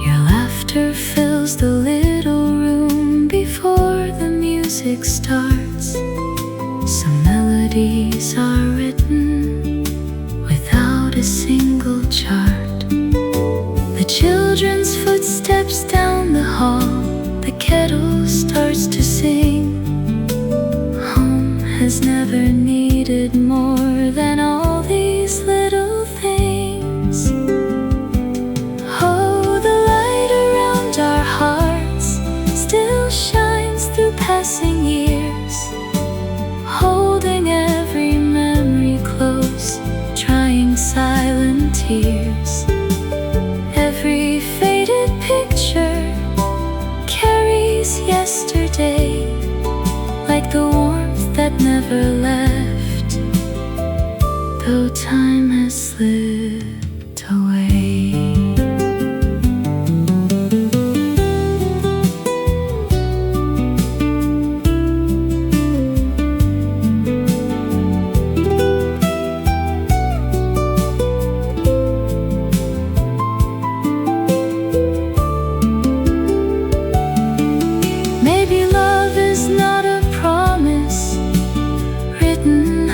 Your laughter fills the little room before the music starts. Some melodies are written without a single chart. The children's footsteps down the hall, the kettle starts to sing. Has never needed more than all these little things. Oh, the light around our hearts still shines through passing years, holding every memory close, drying silent tears. Every faded picture carries yesterday, like the warmth that never left, though time has slipped away. Maybe love is not a promise written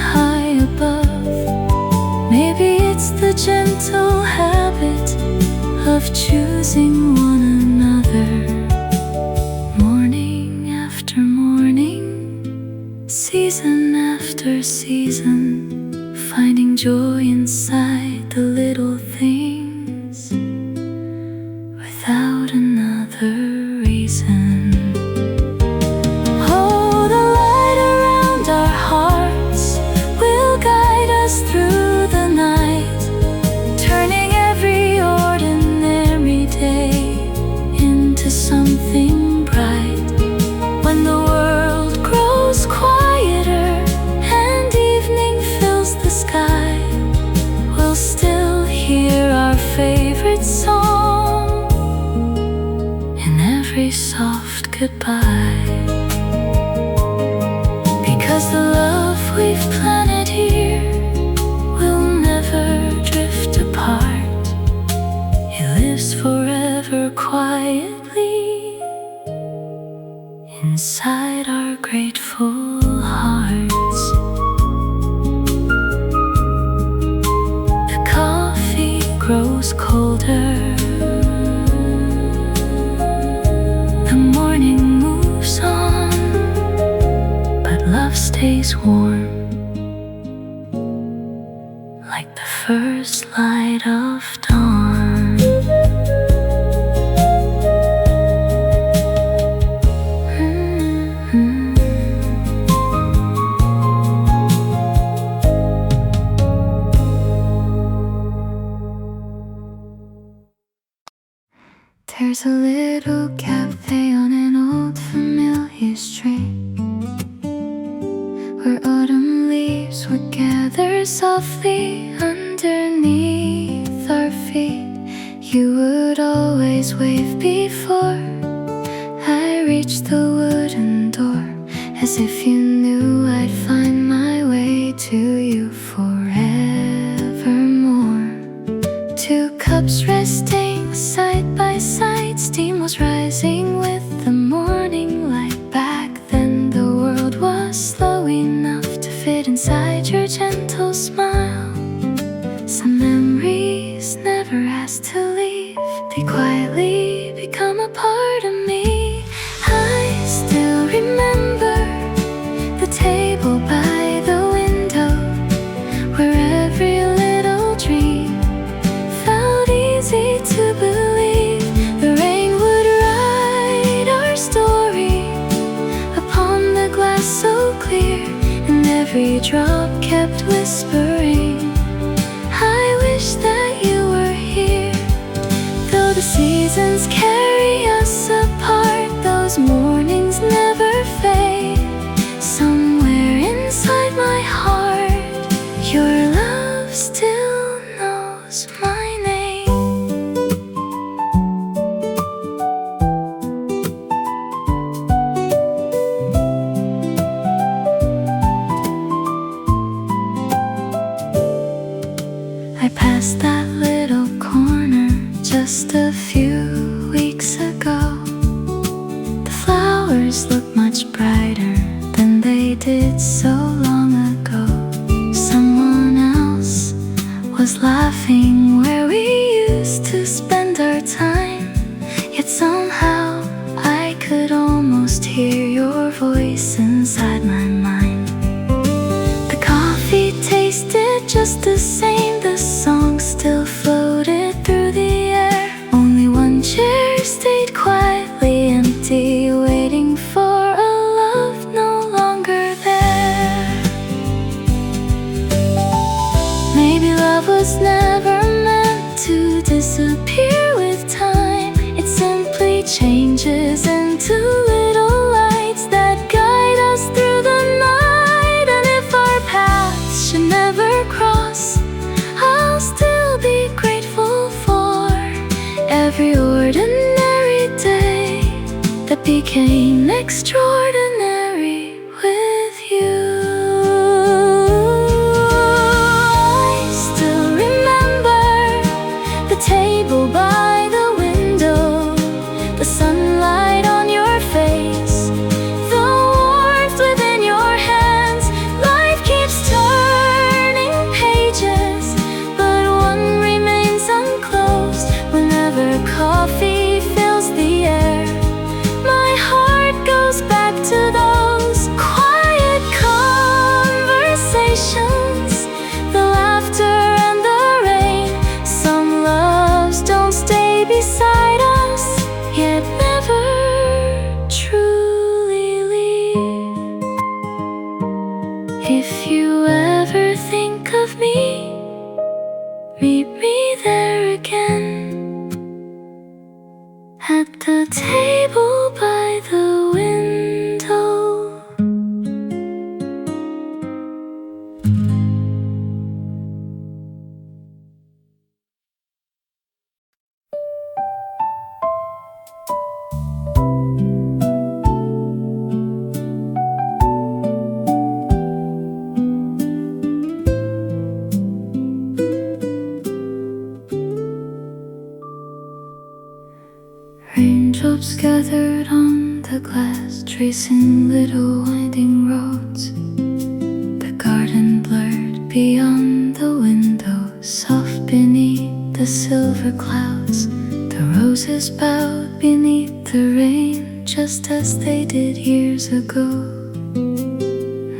It's the gentle habit of choosing one another. Morning after morning, season after season, finding joy inside the little things without another reason. Oh, the light around our hearts will guide us through the night, turning every ordinary day into something bright. When the world grows quieter and evening fills the sky, we'll still hear our favorite song in every soft goodbye. Because the love we've planted here will never drift apart. It lives forever quietly inside our grateful hearts. The coffee grows colder, the morning moves on, but love stays warm, like the first light of dawn. There's a little cafe on an old familiar street, where autumn leaves would gather softly underneath our feet. You would always wave before I reached the wooden door, as if you knew I'd find my way to you forevermore. Two cups resting side by side, steam was rising with the morning light. Back then the world was slow enough to fit inside your gentle smile. Some memories never asked to leave, they quietly become a part of me. I still remember the table by the window, where every little dream felt easy to believe. The rain would write our story upon the glass so clear, and every drop kept whispering, I wish that you were here. Though the seasons carry us apart, those mornings never fade. Somewhere inside my heart, your love still knows my name. I passed that little corner just a few weeks ago. The flowers look much brighter than they did so long ago. Someone else was laughing where we used to spend our time, yet somehow I could almost hear your voice inside my mind. The coffee tasted just the same, the song still floated through the air. Only one chair stayed quietly empty, waiting for a love no longer there. Maybe love was never meant to disappear with time. It simply changes into little lights that guide us through the night. And if our paths should never cross, I'll still be grateful for every ordinary day that became extraordinary with you. I still remember the table by the window, the sunlight on your face, the warmth within your hands. Life keeps turning pages, but meet me there again at the table by the window. Raindrops gathered on the glass, tracing little winding roads. The garden blurred beyond the window, soft beneath the silver clouds. The roses bowed beneath the rain, just as they did years ago.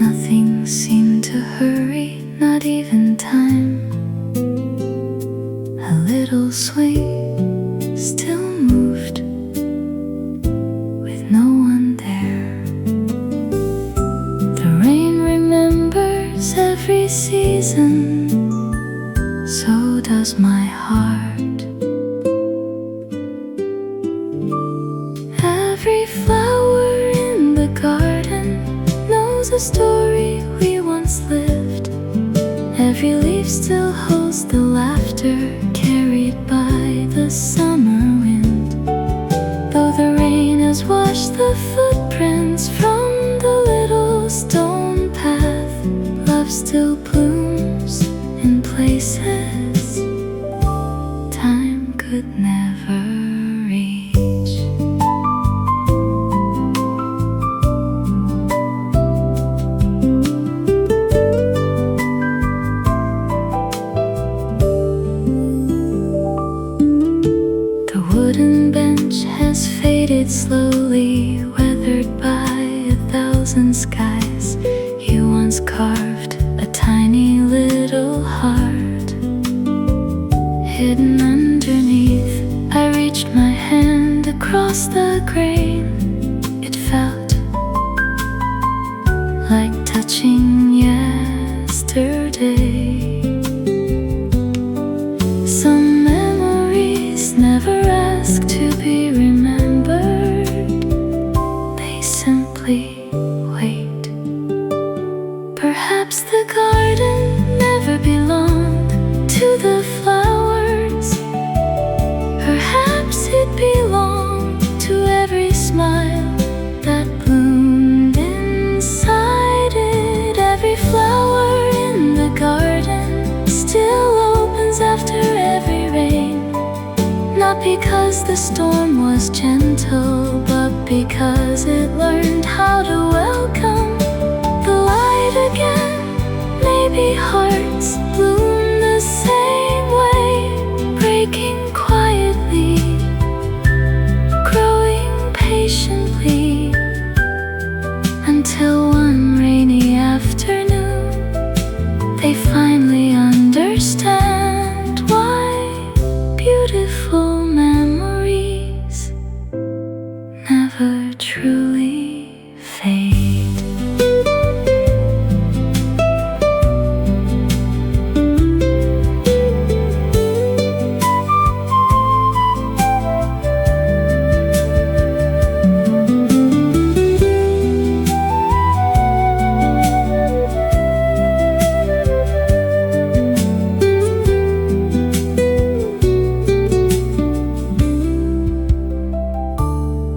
Nothing seemed to hurry, not even time. A little swing still moved with no one there. The rain remembers every season, so does my heart. Every flower in the garden knows a story we once lived. Every leaf still holds the laughter carried by the summer wind. Though the rain has washed the footprints from the little stone path, love still blooms in places time could never reach. The wooden bench has faded slowly, weathered by 1,000 skies. You once carved a tiny little heart hidden underneath. I reached my hand across the grain. It felt like touching yesterday. Some memories never ask to be remembered. They simply wait. Perhaps the garden never belonged to the flowers. Perhaps it belonged to every smile that bloomed inside it. Every flower in the garden still opens after every rain. Not because the storm was gentle, but because it learned how to welcome the light again. Maybe hearts bloom the same way, breaking quietly, growing patiently, until one rainy afternoon they finally understand why beautiful memories never truly fade.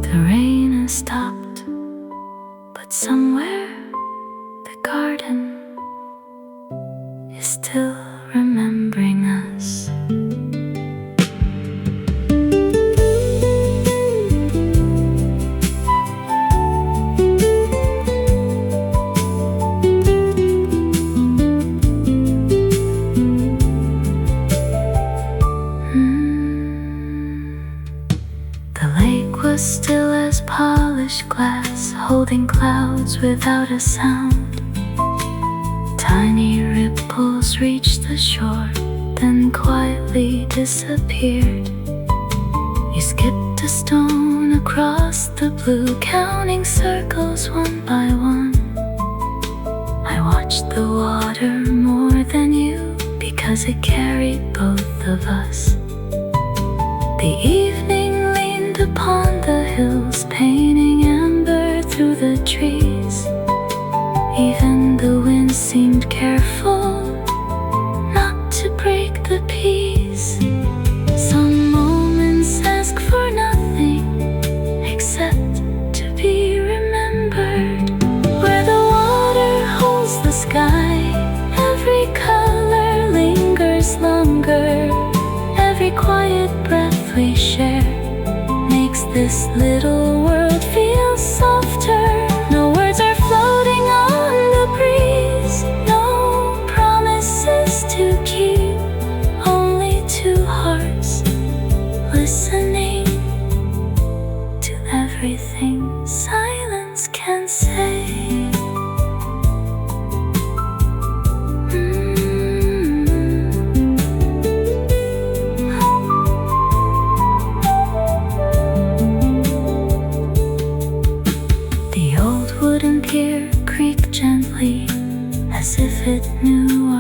The rain has stopped, but somewhere the garden is still remembering us. The lake was still as polished glass, holding clouds without a sound. Tiny ripples reached the shore, then quietly disappeared. You skipped a stone across the blue, counting circles one by one. I watched the water more than you, because 'cause it carried both of us. The evening leaned upon the hills, painting amber through the trees. Even the wind seemed careful not to break the peace. Some moments ask for nothing except to be remembered. Where the water holds the sky, every color lingers longer. Every quiet breath we share makes this little world feel softer. No words are floating on the breeze, no promises to keep, only two hearts listening to everything silence can say. The old wooden pier creaked gently, as if it knew